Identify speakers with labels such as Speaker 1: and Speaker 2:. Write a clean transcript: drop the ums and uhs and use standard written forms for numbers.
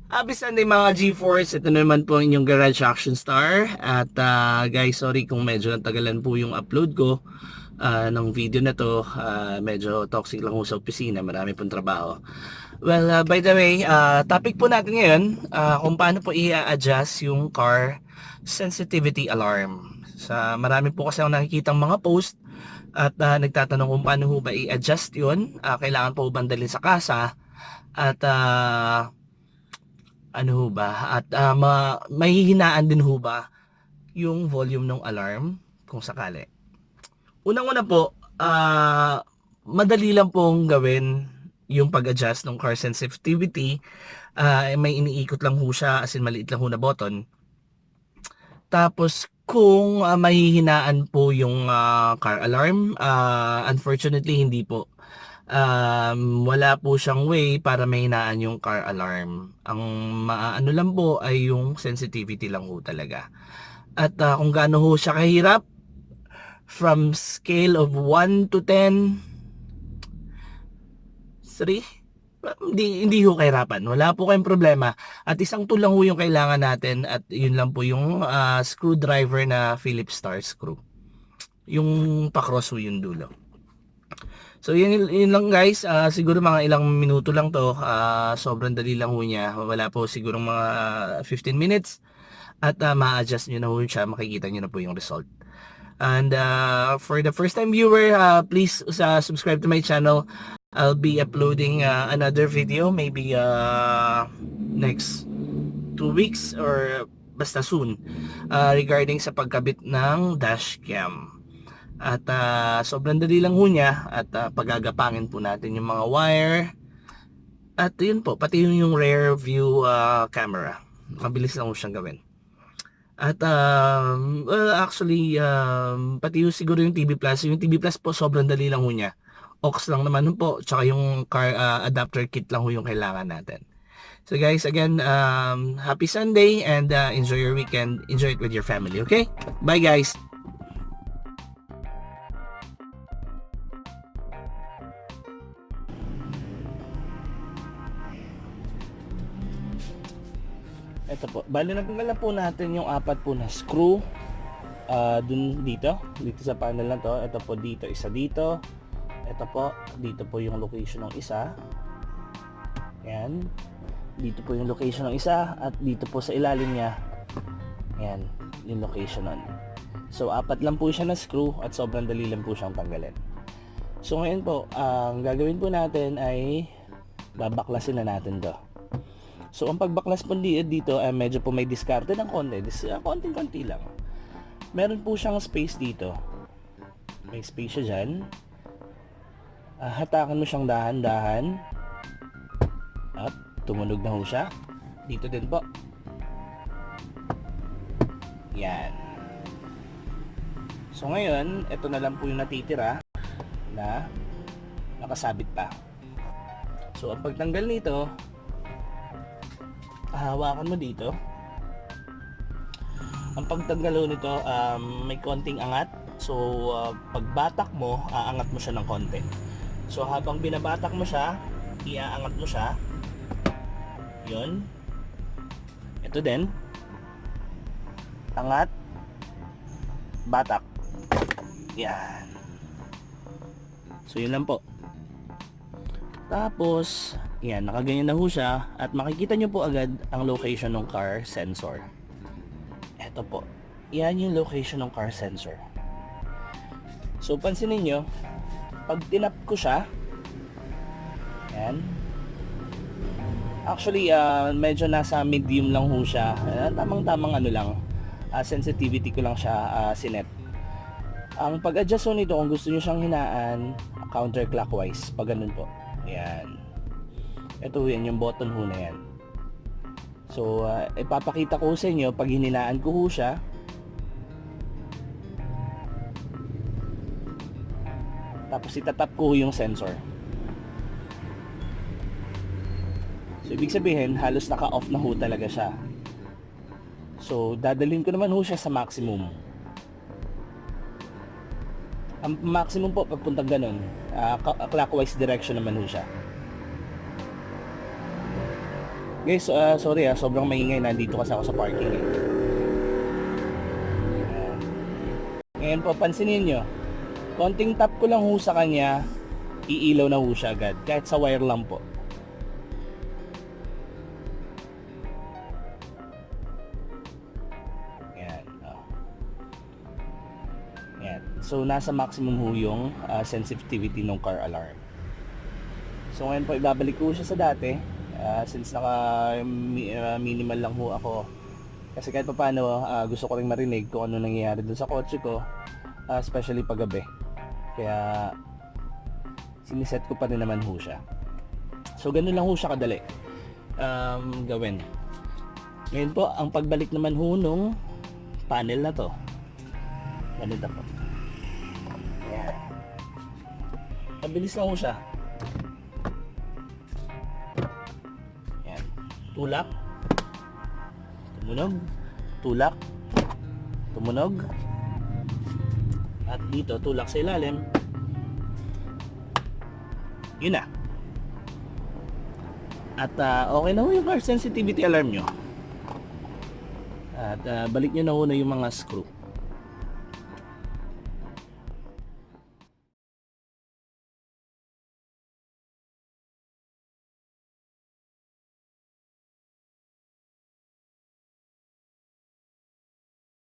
Speaker 1: Happy Sunday mga G-Force. Ito naman po ang inyong Garage Action Star. At guys, sorry kung medyo natagalan po yung upload ko ng video na to. Medyo toxic lang po sa opisina. Marami pong trabaho. Well, by the way, topic po natin ngayon, kung paano po i-adjust yung car sensitivity alarm. Sa marami po kasi ako nakikitang mga post at nagtatanong kung paano ho ba i-adjust yun. Kailangan po bandalin sa kasa at ano ho ba? At mahihinaan din ho ba yung volume ng alarm kung sakali? Unang-una po, madali lang pong gawin yung pag-adjust ng car sensitivity. May iniikot lang ho siya, as in maliit lang ho na button. Tapos kung mahihinaan po yung car alarm, unfortunately hindi po. Wala po siyang way para mahinaan yung car alarm. Ang maaano lang po ay yung sensitivity lang ho talaga. At kung gaano ho siya kahirap, from scale of 1 to 10, 3, hindi ho kahirapan. Wala po kayong problema. At isang tool lang ho yung kailangan natin at yun lang po yung screwdriver na Phillips Star screw. Yung pa-cross ho yung dulo. So yun lang guys, siguro mga ilang minuto lang to, sobrang dali lang ho niya, wala po siguro mga 15 minutes at ma-adjust nyo na ho siya, makikita nyo na po yung result. And for the first time viewer, please subscribe to my channel. I'll be uploading another video maybe next 2 weeks or basta soon regarding sa pagkabit ng dash cam. At sobrang dali lang ho niya at pagagapangin po natin yung mga wire. At yun po, pati yung rear view camera. Mabilis lang ho siyang gawin. At well, actually, pati yung siguro yung TV Plus. Yung TV Plus po, sobrang dali lang ho niya. Aux lang naman po, tsaka yung car adapter kit lang ho yung kailangan natin. So guys, again, happy Sunday and enjoy your weekend. Enjoy it with your family, okay? Bye guys! Ito po, bali natanggal po natin yung apat po na screw dito sa panel na to. Ito po dito, isa dito. Ito po, dito po yung location ng isa. Yan. Dito po yung location ng isa at dito po sa ilalim niya. Yan, yung location nun. So, apat lang po siya na screw at sobrang dali lang po siyang tanggalin. So, ngayon po, ang gagawin po natin ay babaklasin na natin to. So, ang pagbaklas po dito ay medyo po may diskarte ng konti. Konting-konti lang. Meron po siyang space dito. May space siya dyan. Hatakan mo siyang dahan-dahan. At tumunog na ho siya. Dito din po. Yan. So, ngayon, ito na lang po yung natitira na nakasabit pa. So, ang pagtanggal nito, hawakan mo dito. Ang pagtanggal nito, may konting angat. So pagbatak mo, aangat mo siya ng konti. So habang binabatak mo siya, iaangat mo siya. Yun. Ito din. Angat. Batak. Yan. So yun lang po. Tapos yan, nakaganyan na ho siya at makikita nyo po agad ang location ng car sensor. Eto po, yan yung location ng car sensor. So pansinin nyo, pag tinap ko siya, yan, actually medyo nasa medium lang ho siya, tamang-tamang ano lang, sensitivity ko lang siya sinet. Ang pag-adjust nito, kung gusto nyo siyang hinaan, counterclockwise, pag ganun po, yan. Ito yan, yung button ho na yan. So, ipapakita ko sa inyo pag hininaan ko ho siya. Tapos itatap ko yung sensor. So, ibig sabihin, halos naka-off na ho talaga siya. So, dadalhin ko naman ho siya sa maximum. Ang maximum po, pagpuntang ganun, clockwise direction naman ho siya. Guys, sorry sobrang maingay, nandito kasi ako sa parking eh. Ngayon po, pansinin nyo, konting tap ko lang ho sa kanya, iilaw na ho siya agad, kahit sa wire lang po. Yan. Yan. So, nasa maximum ho yung sensitivity ng car alarm. So, ngayon po, ibabalik ko siya sa dati. Since minimal lang ho ako, kasi kahit pa paano gusto ko rin marinig kung ano nangyayari dun sa kotse ko, especially pag gabi, kaya siniset ko pa rin naman ho siya. So ganun lang ho siya kadali gawin. Ngayon po, ang pagbalik naman ho nung panel na to, ganito po. Ayan. Mabilis lang ho siya. Ayan. Tulak, tumunog, tulak, tumunog, at dito tulak sa ilalim. Yun na. At okay na ho yung car sensitivity alarm nyo. At balik nyo na ho na yung mga screw.